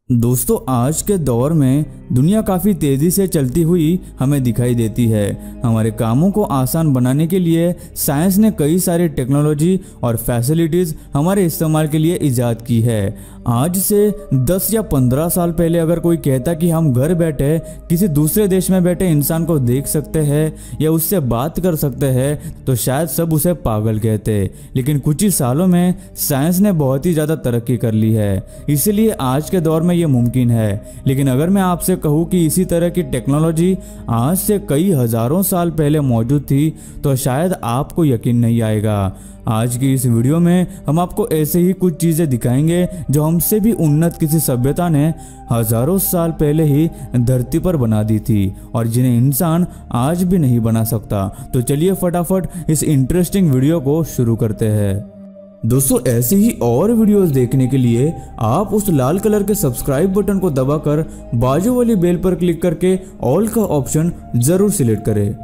दोस्तों, आज के दौर में दुनिया काफ़ी तेज़ी से चलती हुई हमें दिखाई देती है। हमारे कामों को आसान बनाने के लिए साइंस ने कई सारी टेक्नोलॉजी और फैसिलिटीज़ हमारे इस्तेमाल के लिए ईजाद की है। आज से 10 या 15 साल पहले अगर कोई कहता कि हम घर बैठे किसी दूसरे देश में बैठे इंसान को देख सकते हैं या उससे बात कर सकते हैं तो शायद सब उसे पागल कहते। लेकिन कुछ ही सालों में साइंस ने बहुत ही ज़्यादा तरक्की कर ली है, इसलिए आज के दौर में ये मुमकिन है। लेकिन अगर मैं आपसे कहूँ कि इसी तरह की टेक्नोलॉजी आज से कई हजारों साल पहले मौजूद थी तो शायद आपको यकीन नहीं आएगा। आज की इस वीडियो में हम आपको ऐसे ही कुछ चीजें दिखाएंगे जो हमसे भी उन्नत किसी सभ्यता ने हजारों साल पहले ही धरती पर बना दी थी और जिन्हें इंसान आज भी नहीं बना सकता। तो चलिए फटाफट इस इंटरेस्टिंग वीडियो को शुरू करते हैं। दोस्तों, ऐसे ही और वीडियोस देखने के लिए आप उस लाल कलर के सब्सक्राइब बटन को दबाकर बाजू वाली बेल पर क्लिक करके ऑल का ऑप्शन जरूर सिलेक्ट करें।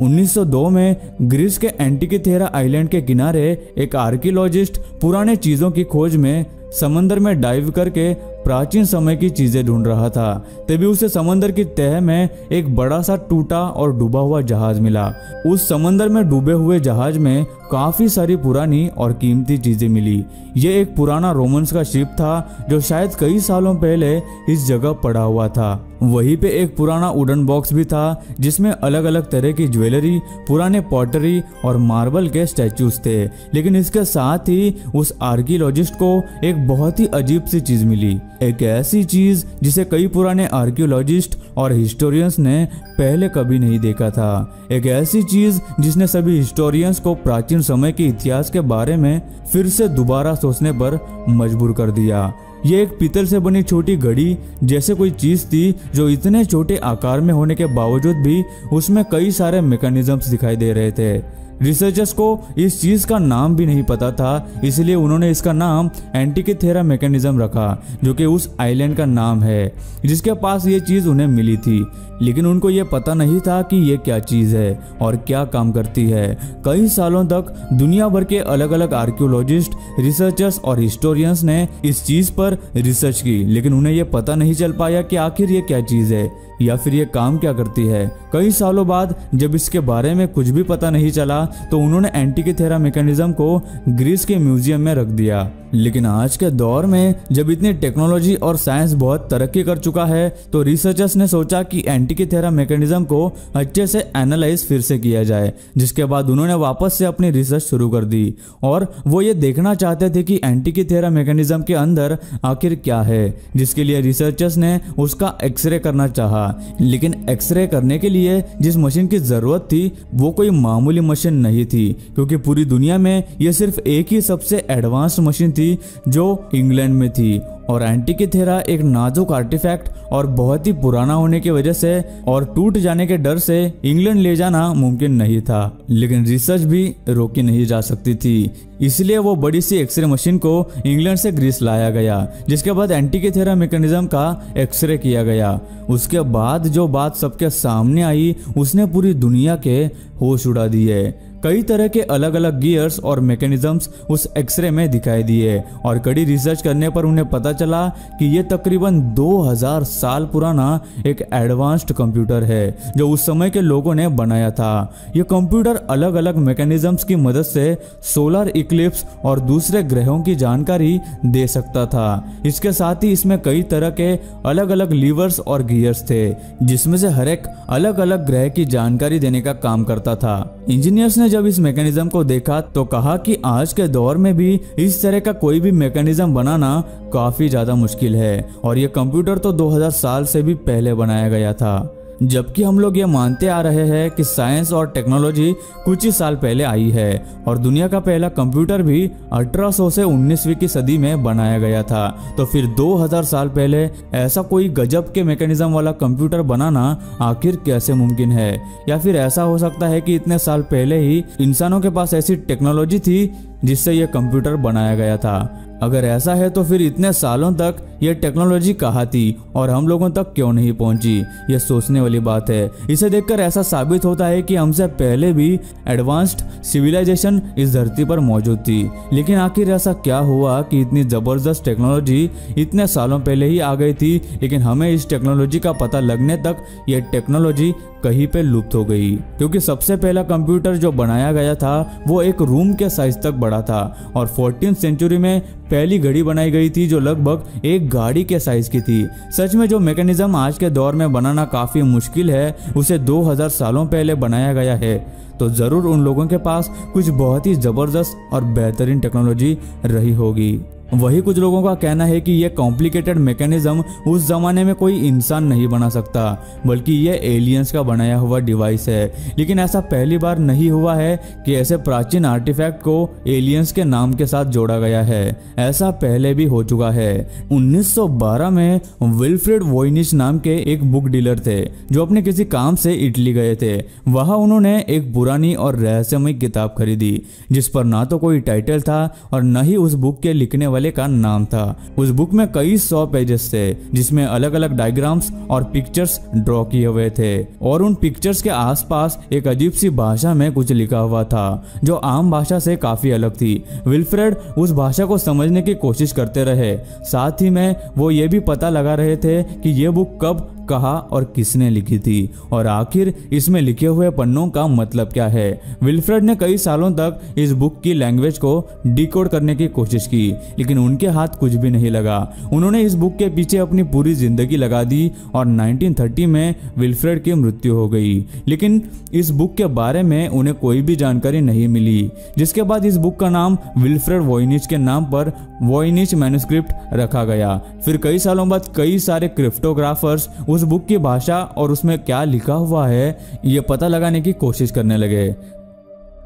1902 में ग्रीस के एंटिकीथेरा आइलैंड के किनारे एक आर्कियोलॉजिस्ट पुराने चीजों की खोज में समंदर में डाइव करके प्राचीन समय की चीजें ढूंढ रहा था। तभी उसे समंदर की तह में एक बड़ा सा टूटा और डूबा हुआ जहाज मिला। उस समंदर में डूबे हुए जहाज में काफी सारी पुरानी और कीमती चीजें मिली। ये एक पुराना रोमन्स का शिप था जो शायद कई सालों पहले इस जगह पड़ा हुआ था। वहीं पे एक पुराना वुडन बॉक्स भी था जिसमें अलग अलग तरह की ज्वेलरी, पुराने पॉटरी और मार्बल के स्टैचूज थे। लेकिन इसके साथ ही उस आर्कियोलॉजिस्ट को एक बहुत ही अजीब सी चीज मिली, एक ऐसी चीज जिसे कई पुराने आर्कियोलॉजिस्ट और हिस्टोरियंस ने पहले कभी नहीं देखा था। एक ऐसी चीज जिसने सभी हिस्टोरियंस को प्राचीन समय के इतिहास के बारे में फिर से दोबारा सोचने पर मजबूर कर दिया। ये एक पीतल से बनी छोटी घड़ी जैसे कोई चीज थी जो इतने छोटे आकार में होने के बावजूद भी उसमें कई सारे मैकेनिज्म्स दिखाई दे रहे थे। रिसर्चर्स को इस चीज का नाम भी नहीं पता था, इसलिए उन्होंने इसका नाम एंटिकीथेरा मैकेनिज्म रखा, जो कि उस आइलैंड का नाम है जिसके पास ये चीज उन्हें मिली थी। लेकिन उनको ये पता नहीं था कि ये क्या चीज है और क्या काम करती है। कई सालों तक दुनिया भर के अलग अलग आर्कियोलॉजिस्ट, रिसर्चर्स और हिस्टोरियंस ने इस चीज पर रिसर्च की, लेकिन उन्हें ये पता नहीं चल पाया कि आखिर ये क्या चीज है या फिर ये काम क्या करती है। कई सालों बाद जब इसके बारे में कुछ भी पता नहीं चला तो उन्होंने एंटिकीथेरा मैकेनिज्म को ग्रीस के म्यूजियम में रख दिया। लेकिन आज के दौर में जब इतनी टेक्नोलॉजी और साइंस बहुत तरक्की कर चुका है तो रिसर्चर्स ने सोचा कि एंटिकीथेरा मैकेनिज्म को अच्छे से एनालाइज फिर से किया जाए, जिसके बाद उन्होंने वापस से अपनी रिसर्च शुरू कर दी और वो ये देखना चाहते थे कि एंटिकीथेरा मैकेनिज्म के अंदर आखिर क्या है, जिसके लिए रिसर्चर्स ने उसका एक्सरे करना चाहा। लेकिन एक्सरे करने के लिए जिस मशीन की जरूरत थी वो कोई मामूली मशीन नहीं थी, क्योंकि पूरी दुनिया में यह सिर्फ एक ही सबसे एडवांस मशीन थी जो इंग्लैंड में थी। और एंटिकीथेरा एक नाजुक आर्टिफैक्ट और बहुत ही पुराना होने की वजह से और टूट जाने के डर से इंग्लैंड ले जाना मुमकिन नहीं था। लेकिन रिसर्च भी रोकी नहीं जा सकती थी, इसलिए वो बड़ी सी एक्सरे मशीन को इंग्लैंड से ग्रीस लाया गया, जिसके बाद एंटिकीथेरा मैकेनिज्म का एक्सरे किया गया। उसके बाद जो बात सबके सामने आई उसने पूरी दुनिया के होश उड़ा दिए। कई तरह के अलग अलग गियर्स और मैकेनिज्म्स उस एक्सरे में दिखाई दिए और कड़ी रिसर्च करने पर उन्हें पता चला कि ये तकरीबन 2000 साल पुराना एक एडवांस्ड कंप्यूटर है जो उस समय के लोगों ने बनाया था। ये कंप्यूटर अलग अलग मैकेनिज्म्स की मदद से सोलर इक्लिप्स और दूसरे ग्रहों की जानकारी दे सकता था। इसके साथ ही इसमें कई तरह के अलग अलग लीवर्स और गियर्स थे जिसमें से हर एक अलग अलग ग्रह की जानकारी देने का काम करता था। इंजीनियर्स ने जब इस मैकेनिज्म को देखा तो कहा कि आज के दौर में भी इस तरह का कोई भी मैकेनिज्म बनाना काफी ज्यादा मुश्किल है और ये कंप्यूटर तो 2000 साल से भी पहले बनाया गया था। जबकि हम लोग ये मानते आ रहे हैं कि साइंस और टेक्नोलॉजी कुछ ही साल पहले आई है और दुनिया का पहला कंप्यूटर भी 1800 से 19वीं की सदी में बनाया गया था, तो फिर 2000 साल पहले ऐसा कोई गजब के मैकेनिज्म वाला कंप्यूटर बनाना आखिर कैसे मुमकिन है? या फिर ऐसा हो सकता है कि इतने साल पहले ही इंसानों के पास ऐसी टेक्नोलॉजी थी जिससे यह कंप्यूटर बनाया गया था। अगर ऐसा है तो फिर इतने सालों तक यह टेक्नोलॉजी कहाँ थी और हम लोगों तक क्यों नहीं पहुंची? यह सोचने वाली बात है। इसे देखकर ऐसा साबित होता है कि हमसे पहले भी एडवांस्ड सिविलाइजेशन इस धरती पर मौजूद थी। लेकिन आखिर ऐसा क्या हुआ कि इतनी जबरदस्त टेक्नोलॉजी इतने सालों पहले ही आ गई थी, लेकिन हमें इस टेक्नोलॉजी का पता लगने तक यह टेक्नोलॉजी कहीं पे लुप्त हो गई? क्योंकि सबसे पहला कंप्यूटर जो बनाया गया था वो एक रूम के साइज तक बड़ा था और 14th सेंचुरी में पहली घड़ी बनाई गई थी जो लगभग एक गाड़ी के साइज की थी। सच में जो मैकेनिज्म आज के दौर में बनाना काफी मुश्किल है, उसे 2000 सालों पहले बनाया गया है। तो जरूर उन लोगों के पास कुछ बहुत ही जबरदस्त और बेहतरीन टेक्नोलॉजी रही होगी। वही कुछ लोगों का कहना है कि यह कॉम्प्लिकेटेड मैकेनिज्म उस जमाने में कोई इंसान नहीं बना सकता, बल्कि यह एलियंस का बनाया हुआ डिवाइस है। लेकिन ऐसा पहली बार नहीं हुआ है कि ऐसे प्राचीन आर्टिफैक्ट को एलियंस के नाम के साथ जोड़ा गया है। ऐसा पहले भी हो चुका है। 1912 में विल्फ्रेड वॉयनिच नाम के एक बुक डीलर थे जो अपने किसी काम से इटली गए थे। वहां उन्होंने एक पुरानी और रहस्यमय किताब खरीदी जिस पर ना तो कोई टाइटल था और न ही उस बुक के लिखने वाले का नाम था। उस बुक में कई 100 पेजेस थे जिसमें अलग अलग डायग्राम्स और पिक्चर्स ड्रॉ किए हुए थे और उन पिक्चर्स के आसपास एक अजीब सी भाषा में कुछ लिखा हुआ था जो आम भाषा से काफी अलग थी। विल्फ्रेड उस भाषा को समझने की कोशिश करते रहे, साथ ही में वो ये भी पता लगा रहे थे कि ये बुक कब, कहा और किसने लिखी थी और आखिर इसमें लिखे हुए पन्नों का मतलब क्या है। विल्फ्रेड ने कई सालों तक इस बुक की लैंग्वेज को डिकोड करने की कोशिश की, लेकिन उनके हाथ कुछ भी नहीं लगा। उन्होंने इस बुक के पीछे अपनी पूरी जिंदगी लगा दी और 1930 में विल्फ्रेड की मृत्यु हो गई। लेकिन इस बुक के बारे में उन्हें कोई भी जानकारी नहीं मिली, जिसके बाद इस बुक का नाम विल्फ्रेड वॉयनिच के नाम पर वॉयनिच मैन्युस्क्रिप्ट रखा गया। फिर कई सालों बाद कई सारे क्रिप्टोग्राफर्स उस बुक की भाषा और उसमें क्या लिखा हुआ है ये पता लगाने की कोशिश करने लगे।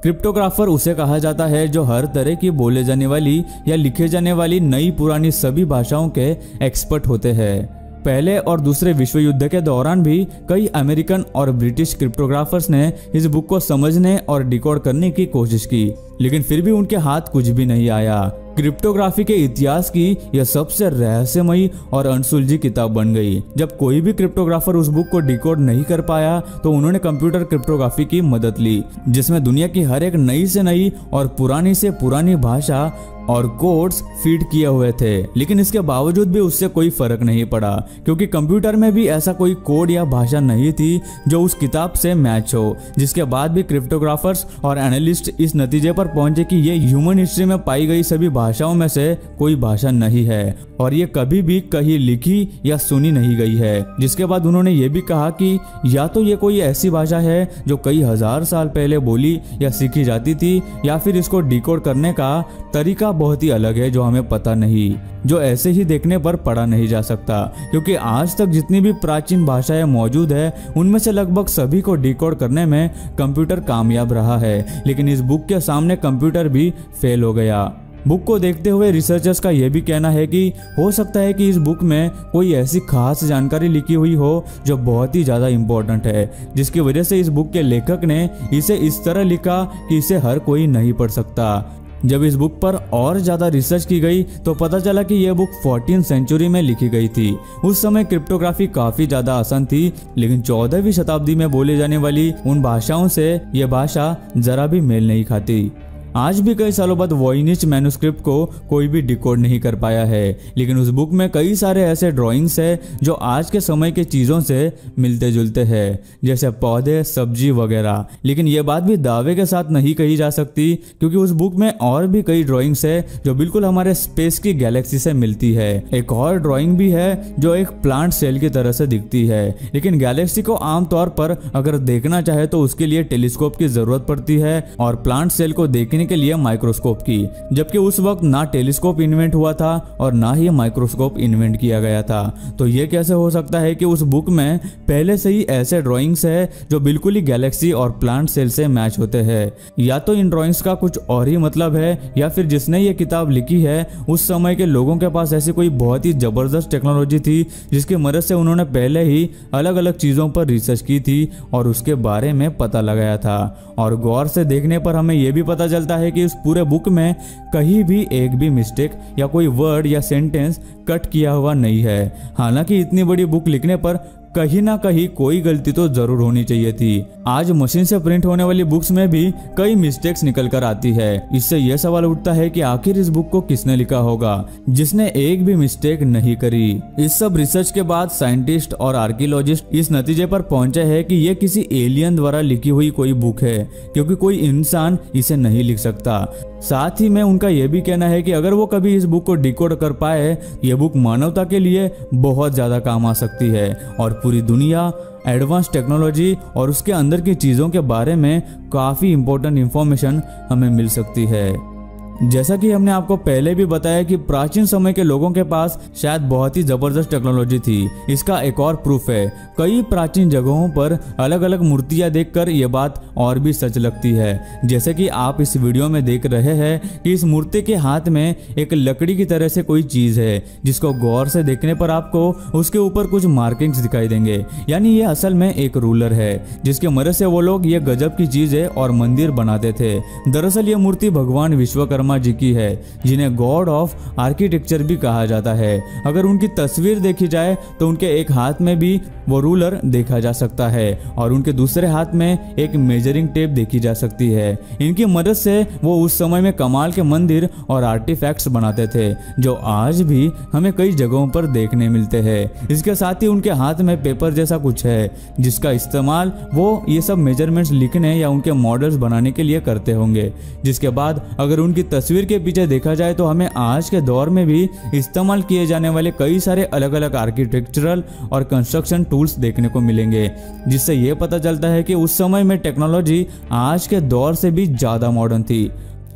क्रिप्टोग्राफर उसे कहा जाता है जो हर तरह की बोले जाने वाली या लिखे जाने वाली नई पुरानी सभी भाषाओं के एक्सपर्ट होते हैं। पहले और दूसरे विश्व युद्ध के दौरान भी कई अमेरिकन और ब्रिटिश क्रिप्टोग्राफर्स ने इस बुक को समझने और डिकोड करने की कोशिश की, लेकिन फिर भी उनके हाथ कुछ भी नहीं आया। क्रिप्टोग्राफी के इतिहास की यह सबसे रहस्यमयी और अनसुलझी किताब बन गई। जब कोई भी क्रिप्टोग्राफर उस बुक को डिकोड नहीं कर पाया तो उन्होंने कंप्यूटर क्रिप्टोग्राफी की मदद ली, जिसमें दुनिया की हर एक नई से नई और पुरानी से पुरानी भाषा और कोड्स फीड किए हुए थे। लेकिन इसके बावजूद भी उससे कोई फर्क नहीं पड़ा, क्योंकि कंप्यूटर में भी ऐसा कोई कोड या भाषा नहीं थी जो उस किताब से मैच हो। जिसके बाद भी क्रिप्टोग्राफर्स और एनालिस्ट इस नतीजे पर पहुंचे कि ये ह्यूमन हिस्ट्री में पाई गई सभी भाषाओं में से कोई भाषा नहीं है और ये कभी भी कहीं लिखी या सुनी नहीं गई है। जिसके बाद उन्होंने ये भी कहा कि या तो ये कोई ऐसी भाषा है जो कई हजार साल पहले बोली या सीखी जाती थी, या फिर इसको डिकोड करने का तरीका बहुत ही अलग है जो हमें पता नहीं, जो ऐसे ही देखने पर पढ़ा नहीं जा सकता। क्योंकि आज तक जितनी भी प्राचीन भाषाएं मौजूद है उनमें से लगभग सभी को डिकोड करने में कंप्यूटर कामयाब रहा है, लेकिन इस बुक के सामने कंप्यूटर भी फेल हो गया। बुक को देखते हुए रिसर्चर्स का यह भी कहना है कि हो सकता है कि इस बुक में कोई ऐसी खास जानकारी लिखी हुई हो जो बहुत ही ज़्यादा इम्पोर्टेंट है, जिसकी वजह से इस बुक के लेखक ने इसे इस तरह लिखा कि इसे हर कोई नहीं पढ़ सकता। जब इस बुक पर और ज़्यादा रिसर्च की गई तो पता चला कि यह बुक 14th सेंचुरी में लिखी गई थी। उस समय क्रिप्टोग्राफी काफ़ी ज़्यादा आसान थी, लेकिन 14वीं शताब्दी में बोले जाने वाली उन भाषाओं से यह भाषा ज़रा भी मेल नहीं खाती। आज भी कई सालों बाद वॉयनिच मैन्युस्क्रिप्ट को कोई भी डिकोड नहीं कर पाया है, लेकिन उस बुक में कई सारे ऐसे ड्राइंग्स है जो आज के समय के चीज़ों से मिलते जुलते हैं, जैसे पौधे, सब्जी वगैरह। लेकिन यह बात भी दावे के साथ नहीं कही जा सकती, क्योंकि उस बुक में और भी कई ड्राइंग्स है जो बिल्कुल हमारे स्पेस की गैलेक्सी से मिलती है। एक और ड्राइंग भी है जो एक प्लांट सेल की तरह से दिखती है, लेकिन गैलेक्सी को आमतौर पर अगर देखना चाहे तो उसके लिए टेलीस्कोप की जरूरत पड़ती है और प्लांट सेल को देखने के लिए माइक्रोस्कोप की, जबकि उस वक्त ना टेलीस्कोप इन्वेंट हुआ था और ना ही माइक्रोस्कोप इन्वेंट किया गया था। तो ये कैसे हो सकता है कि उस बुक में पहले से ही ऐसे ड्राइंग्स है जो बिल्कुल ही गैलेक्सी और प्लांट सेल से मैच होते हैं? या तो इन ड्राइंग्स का कुछ और ही मतलब है, या फिर जिसने ये किताब लिखी है उस समय के लोगों के पास ऐसी कोई बहुत ही जबरदस्त टेक्नोलॉजी थी जिसकी मदद से उन्होंने पहले ही अलग अलग चीजों पर रिसर्च की थी और उसके बारे में पता लगाया था। और गौर से देखने पर हमें यह भी पता चलता चलता है कि उस पूरे बुक में कहीं भी एक भी मिस्टेक या कोई वर्ड या सेंटेंस कट किया हुआ नहीं है। हालांकि इतनी बड़ी बुक लिखने पर कहीं ना कहीं कोई गलती तो जरूर होनी चाहिए थी। आज मशीन से प्रिंट होने वाली बुक्स में भी कई मिस्टेक्स निकल कर आती है। इससे यह सवाल उठता है कि आखिर इस बुक को किसने लिखा होगा जिसने एक भी मिस्टेक नहीं करी। इस सब रिसर्च के बाद साइंटिस्ट और आर्कियोलॉजिस्ट इस नतीजे पर पहुंचे हैं कि यह किसी एलियन द्वारा लिखी हुई कोई बुक है, क्योंकि कोई इंसान इसे नहीं लिख सकता। साथ ही में उनका यह भी कहना है कि अगर वो कभी इस बुक को डिकोड कर पाए, ये बुक मानवता के लिए बहुत ज्यादा काम आ सकती है और पूरी दुनिया एडवांस टेक्नोलॉजी और उसके अंदर की चीज़ों के बारे में काफ़ी इंपॉर्टेंट इंफॉर्मेशन हमें मिल सकती है। जैसा कि हमने आपको पहले भी बताया कि प्राचीन समय के लोगों के पास शायद बहुत ही जबरदस्त टेक्नोलॉजी थी। इसका एक और प्रूफ है, कई प्राचीन जगहों पर अलग अलग मूर्तियां देखकर यह बात और भी सच लगती है। जैसे कि आप इस वीडियो में देख रहे हैं कि इस मूर्ति के हाथ में एक लकड़ी की तरह से कोई चीज है, जिसको गौर से देखने पर आपको उसके ऊपर कुछ मार्किंग्स दिखाई देंगे। यानी ये असल में एक रूलर है, जिसके मदद से वो लोग ये गजब की चीजें और मंदिर बनाते थे। दरअसल ये मूर्ति भगवान विश्वकर्मा जी की है, जिन्हें गॉड ऑफ आर्किटेक्चर भी कहा जाता है। अगर उनकी तस्वीर देखी जाए तो उनके एक हाथ में भी वो रूलर देखा जा सकता है और उनके दूसरे हाथ में एक मेजरिंग टेप देखी जा सकती है। इनकी मदद से वो उस समय में कमाल के मंदिर और आर्टिफैक्ट्स बनाते थे, जो आज भी हमें कई जगहों पर देखने मिलते हैं। इसके साथ ही उनके हाथ में पेपर जैसा कुछ है, जिसका इस्तेमाल वो ये सब मेजरमेंट्स लिखने या उनके मॉडल्स बनाने के लिए करते होंगे। जिसके बाद अगर उनकी तस्वीर के पीछे देखा जाए तो हमें आज के दौर में भी इस्तेमाल किए जाने वाले कई सारे अलग अलग आर्किटेक्चरल और कंस्ट्रक्शन टूल्स देखने को मिलेंगे, जिससे यह पता चलता है कि उस समय में टेक्नोलॉजी आज के दौर से भी ज्यादा मॉडर्न थी।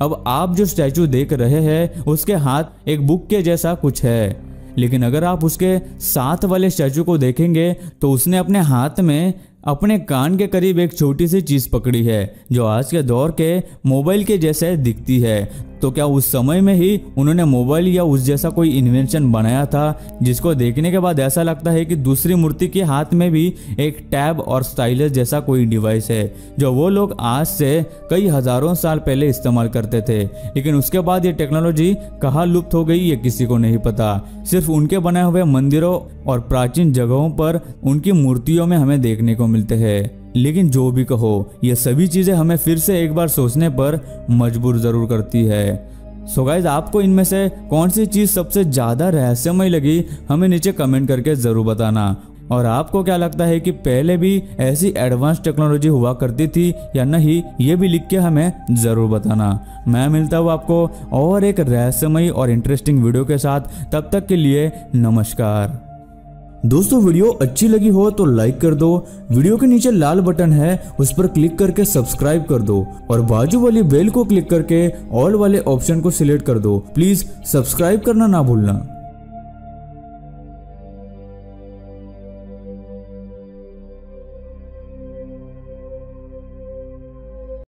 अब आप जो स्टैचू देख रहे हैं उसके हाथ एक बुक के जैसा कुछ है, लेकिन अगर आप उसके साथ वाले स्टैचू को देखेंगे तो उसने अपने हाथ में अपने कान के करीब एक छोटी सी चीज पकड़ी है, जो आज के दौर के मोबाइल के जैसे दिखती है। तो क्या उस समय में ही उन्होंने मोबाइल या उस जैसा कोई इन्वेंशन बनाया था, जिसको देखने के बाद ऐसा लगता है कि दूसरी मूर्ति के हाथ में भी एक टैब और स्टाइलस जैसा कोई डिवाइस है, जो वो लोग आज से कई हजारों साल पहले इस्तेमाल करते थे। लेकिन उसके बाद ये टेक्नोलॉजी कहाँ लुप्त हो गई ये किसी को नहीं पता। सिर्फ उनके बनाए हुए मंदिरों और प्राचीन जगहों पर उनकी मूर्तियों में हमें देखने को मिलते हैं। लेकिन जो भी कहो, ये सभी चीजें हमें फिर से एक बार सोचने पर मजबूर जरूर करती है। सो गाइस, आपको इनमें से कौन सी चीज सबसे ज्यादा रहस्यमय लगी, हमें नीचे कमेंट करके जरूर बताना। और आपको क्या लगता है कि पहले भी ऐसी एडवांस टेक्नोलॉजी हुआ करती थी या नहीं, ये भी लिख के हमें जरूर बताना। मैं मिलता हूँ आपको और एक रहस्यमय और इंटरेस्टिंग वीडियो के साथ। तब तक के लिए नमस्कार। दोस्तों, वीडियो अच्छी लगी हो तो लाइक कर दो। वीडियो के नीचे लाल बटन है, उस पर क्लिक करके सब्सक्राइब कर दो और बाजू वाली बेल को क्लिक करके ऑल वाले ऑप्शन को सिलेक्ट कर दो। प्लीज सब्सक्राइब करना ना भूलना।